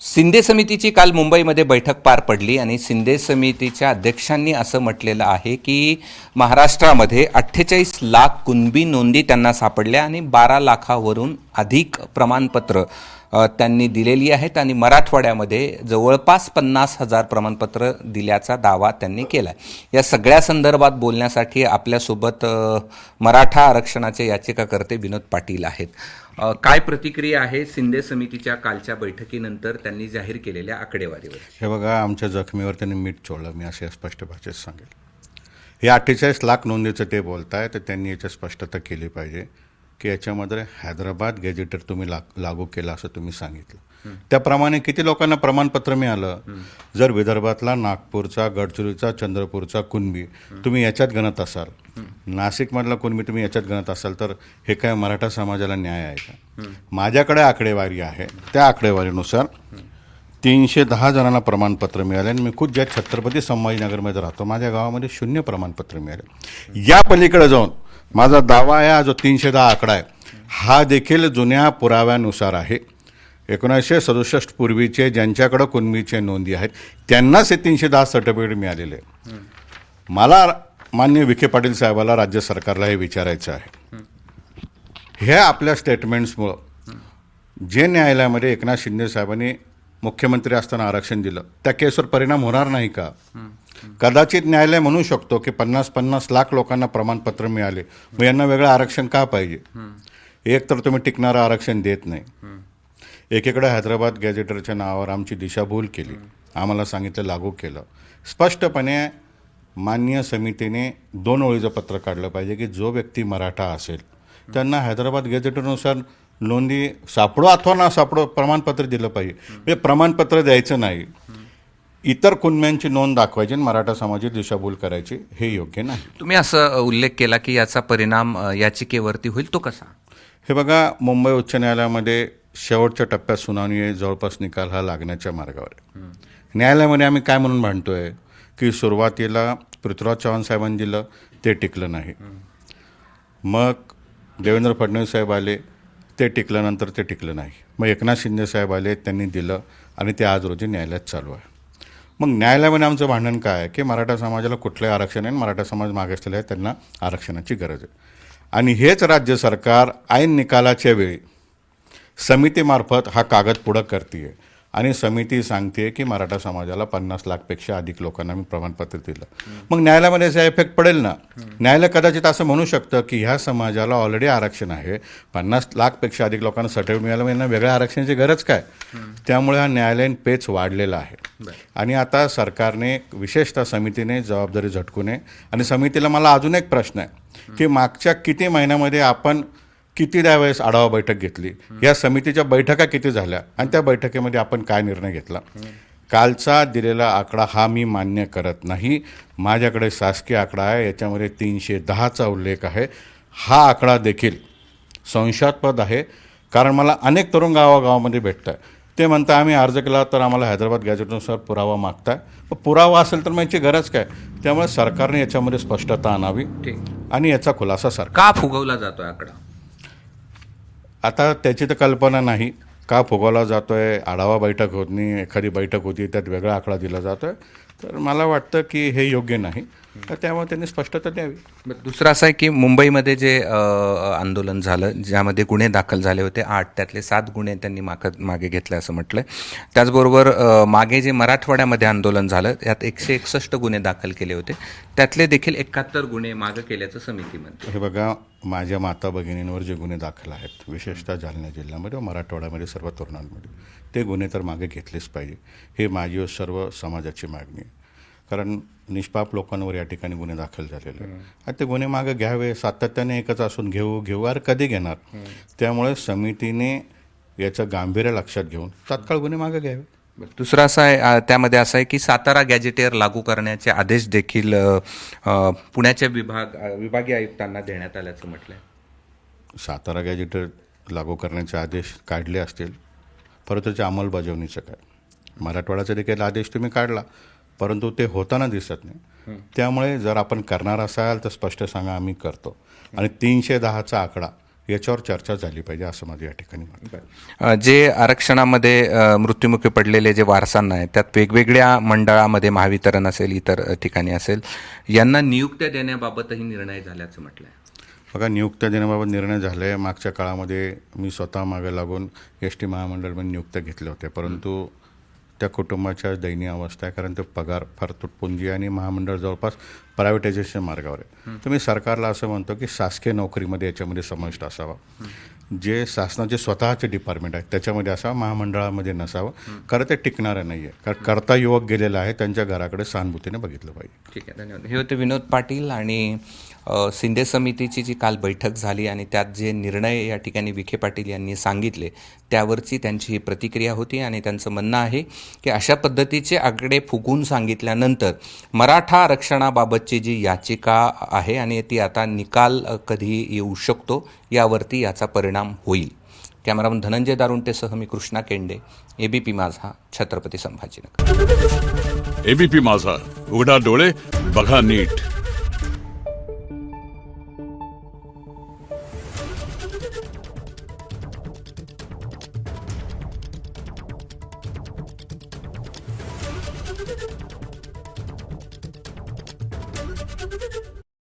शिंदे समितीची काल मुंबईमध्ये बैठक पार पडली आणि शिंदे समितीच्या अध्यक्षांनी असं म्हटलेलं आहे की महाराष्ट्रामध्ये 48 लाख कुणबी नोंदी त्यांना सापडल्या आणि 12 लाखावरून अधिक प्रमाणपत्र त्यांनी दिलेली आहेत आणि मराठवाड्यामध्ये जवळपास 50,000 प्रमाणपत्र दिल्याचा दावा त्यांनी केला. या सगळ्या संदर्भात बोलण्यासाठी आपल्यासोबत मराठा आरक्षणाचे याचिकाकर्ते विनोद पाटील आहेत. काय प्रतिक्रिया आहे शिंदे समितीच्या कालच्या बैठकीनंतर त्यांनी जाहीर केलेल्या आकडेवारीवर? हे बघा, आमच्या जखमीवर त्यांनी मीठ चोळलं, मी असे स्पष्ट भाषेत सांगेल. हे 48 लाख नोंदीचं ते बोलताय, तर त्यांनी याची स्पष्टता केली पाहिजे की याच्यामध्ये हैदराबाद गॅजेटर तुम्ही लागू केला असं तुम्ही सांगितलं. त्याप्रमाणे किती लोकांना प्रमाणपत्र मिळालं? जर विदर्भातला, नागपूरचा, गडचिरोलीचा, चंद्रपूरचा कुणबी तुम्ही याच्यात गणत असाल, नाशिकमधला कुणबी तुम्ही याच्यात गणत असाल, तर हे काय मराठा समाजाला न्याय आहे का? माझ्याकडे आकडेवारी आहे, त्या आकडेवारीनुसार 310 जणांना प्रमाणपत्र मिळाले आणि मी खुद ज्या छत्रपती संभाजीनगरमध्ये राहतो, माझ्या गावामध्ये 0 प्रमाणपत्र मिळाले. या पलीकडे जाऊन माझा दावा आहे, हा जो 310 आकडा आहे हा देखील जुन्या पुराव्यानुसार आहे. 1967 पूर्वीचे ज्यांच्याकडे कुणबीचे नोंदी आहेत त्यांनाच हे 310 सर्टिफिकेट मिळालेले आहे. मला माननीय विखे पाटील साहेबाला, राज्य सरकारला हे विचारायचं आहे, हे आपल्या स्टेटमेंट्समुळं जे न्यायालयामध्ये एकनाथ शिंदे साहेबांनी मुख्यमंत्री असताना आरक्षण दिलं त्या केसवर परिणाम होणार नाही का? कदाचित न्यायालय म्हणू शकतो की 50-50 लाख लोकांना प्रमाणपत्र मिळाले, मग यांना वेगळं आरक्षण का पाहिजे? एक तर तुम्ही टिकणारं आरक्षण देत नाही. एकीकडे हैदराबाद गॅजेटरच्या नावावर आमची दिशाभूल केली, आम्हाला सांगितलं लागू केलं. स्पष्टपणे मान्य समितीने 2 ओळीचं पत्र काढलं पाहिजे की जो व्यक्ती मराठा असेल त्यांना हैदराबाद गॅजेटरनुसार नोंदी सापडो अथवा ना सापडो प्रमाणपत्र दिलं पाहिजे. म्हणजे प्रमाणपत्र द्यायचं नाही, इतर कुणब्यांची नोंद दाखवायची आणि मराठा समाजाची दिशाभूल करायची, हे योग्य नाही. तुम्ही असं उल्लेख केला की याचा परिणाम याचिकेवरती होईल, तो कसा? हे बघा, मुंबई उच्च न्यायालयामध्ये शेवटच्या टप्प्यात सुनावणी आहे, जवळपास निकाल हा लागण्याच्या मार्गावर आहे. न्यायालयामध्ये आम्ही काय म्हणून भांडतोय की सुरुवातीला पृथ्वीराज चव्हाण साहेबांनी दिलं, ते टिकलं नाही. मग देवेंद्र फडणवीस साहेब आले, ते टिकल्यानंतर ते टिकलं नाही. मग एकनाथ शिंदे साहेब आले, त्यांनी दिलं आणि ते आज रोजी न्यायालयात चालू आहे. मग न्यायालयामध्ये आमचं भांडण काय आहे की मराठा समाजाला कुठलंही आरक्षण आहे, मराठा समाज मागासलेला आहे, त्यांना आरक्षणाची गरज आहे. आणि हेच राज्य सरकार ऐन निकालाच्या वेळी समितीमार्फत हा कागद पुढं करते आणि समिती सांगते की मराठा समाजाला 50 लाखपेक्षा अधिक लोकांना मी प्रमाणपत्र दिलं. मग न्यायालयामध्ये याचा इफेक्ट पडेल ना. न्यायालय कदाचित असं म्हणू शकतं की ह्या समाजाला ऑलरेडी आरक्षण आहे, 50 लाखपेक्षा अधिक लोकांना सर्टिफिकेट मिळालं, यांना वेगळ्या आरक्षणाची गरज काय? त्यामुळे हा न्यायालयीन पेच वाढलेला आहे. आणि आता सरकारने, विशेषतः समितीने जबाबदारी झटकू नये. आणि समितीला मला अजून एक प्रश्न आहे की मागच्या किती महिन्यामध्ये आपण किती वेळेस आढावा बैठक घेतली, या समितीच्या बैठका किती झाल्या आणि त्या बैठकीमध्ये आपण काय निर्णय घेतला? कालचा दिलेला आकडा हा मी मान्य करत नाही. माझ्याकडे शासकीय आकडा आहे, याच्यामध्ये 310चा उल्लेख आहे. हा आकडा देखील संशयास्पद आहे, कारण मला अनेक तरुण गावागावामध्ये भेटत आहे, ते म्हणतात आम्ही अर्ज केला तर आम्हाला हैदराबाद गॅजेटनुसार पुरावा मागताय. पुरावा असेल तर मग याची गरज काय? त्यामुळे सरकारने याच्यामध्ये स्पष्टता आणावी आणि याचा खुलासा सरकार. का फुगवला जातो आकडा? आता त्याची तर कल्पना नाही का फुगवला जातोय. आढावा बैठक होत नाही, एखादी बैठक होती त्यात वेगळा आकडा दिला जातोय, तर मला वाटतं की हे योग्य नाही. तर त्यामुळे त्यांनी स्पष्टता द्यावी. दुसरं असं आहे की मुंबईमध्ये जे आंदोलन झालं, ज्यामध्ये गुन्हे दाखल झाले होते 8, त्यातले 7 गुन्हे त्यांनी मागे घेतले असं म्हटलं. त्याचबरोबर मागे जे मराठवाड्यामध्ये आंदोलन झालं त्यात 161 गुन्हे दाखल केले होते, त्यातले देखील 71 गुन्हे मागे केल्याचं समिती म्हणते. हे बघा, माझ्या माता भगिनींवर जे गुन्हे दाखल आहेत, विशेषतः जालना जिल्ह्यामध्ये व मराठवाड्यामध्ये सर्व तरुणांमध्ये, ते गुन्हे तर मागे घेतलेच पाहिजे. हे माझी सर्व समाजाची मागणी आहे. कारण निष्पाप लोकांवर या ठिकाणी गुन्हे दाखल झालेले आहेत. ते गुन्हे मागे घ्यावे, सातत्याने एकच असून घेऊ अरे कधी घेणार? त्यामुळे समितीने याचं गांभीर्य लक्षात घेऊन तात्काळ गुन्हे मागे घ्यावे. दुसरं असं आहे, त्यामध्ये असं आहे की सातारा गॅजेटेअर लागू करण्याचे आदेश देखील पुण्याच्या विभागीय आयुक्तांना देण्यात आल्याचं म्हटलंय. सातारा गॅजेटेअर लागू करण्याचे आदेश काढले असतील, परंतु त्याच्या अंमलबजावणीचं काय? मराठवाड्याचा देखील आदेश तुम्ही काढला, परंतु ते होताना दिसत नाही. त्यामुळे जर आपण करणार असाल तर स्पष्ट सांगा, आम्ही करतो. आणि 310चा आकडा याच्यावर चर्चा झाली पाहिजे असं माझं या ठिकाणी म्हणणं आहे. जे आरक्षणामध्ये मृत्युमुखी पडलेले जे वारसांना आहेत त्यात वेगवेगळ्या मंडळामध्ये महावितरण असेल, इतर ठिकाणी असेल, यांना नियुक्त्या देण्याबाबतही निर्णय झाल्याचं म्हटलं आहे. बघा, नियुक्त्या देण्याबाबत निर्णय झाले आहे. मागच्या काळामध्ये मी स्वतः मागे लागून एस.टी. महामंडळामध्ये नियुक्त्या घेतल्या होत्या, परंतु त्या कुटुंबाच्या दयनीय अवस्था आहे, कारण ते पगार फार तुटपुंजी आणि महामंडळ जवळपास प्रायव्हेटायझेशन मार्गावर आहे. तर मी सरकारला असं म्हणतो की शासकीय नोकरीमध्ये याच्यामध्ये समाविष्ट असावा. जे शासनाचे स्वतःचे डिपार्टमेंट आहेत त्याच्यामध्ये असावं, महामंडळामध्ये नसावं, कारण ते टिकणारं नाही आहे. कारण करता युवक गेलेला आहे, त्यांच्या घराकडे सहानुभूतीने बघितलं पाहिजे. ठीक आहे, धन्यवाद. हे होते विनोद पाटील. आणि शिंदे समितीची जी काल बैठक झाली आणि त्यात जे निर्णय या ठिकाणी विखे पाटील यांनी सांगितले त्यावरची त्यांची ही प्रतिक्रिया होती. आणि त्यांचं म्हणणं आहे की अशा पद्धतीचे आकडे फुगून सांगितल्यानंतर मराठा आरक्षणाबाबतची जी याचिका आहे आणि ती आता निकाल कधी येऊ शकतो यावरती याचा परिणाम होईल. कॅमेरामन धनंजय दारुंटेसह मी कृष्णा केंडे, एबीपी माझा, छत्रपती संभाजीनगर. एबीपी माझा, उघडा डोळे बघा नीट.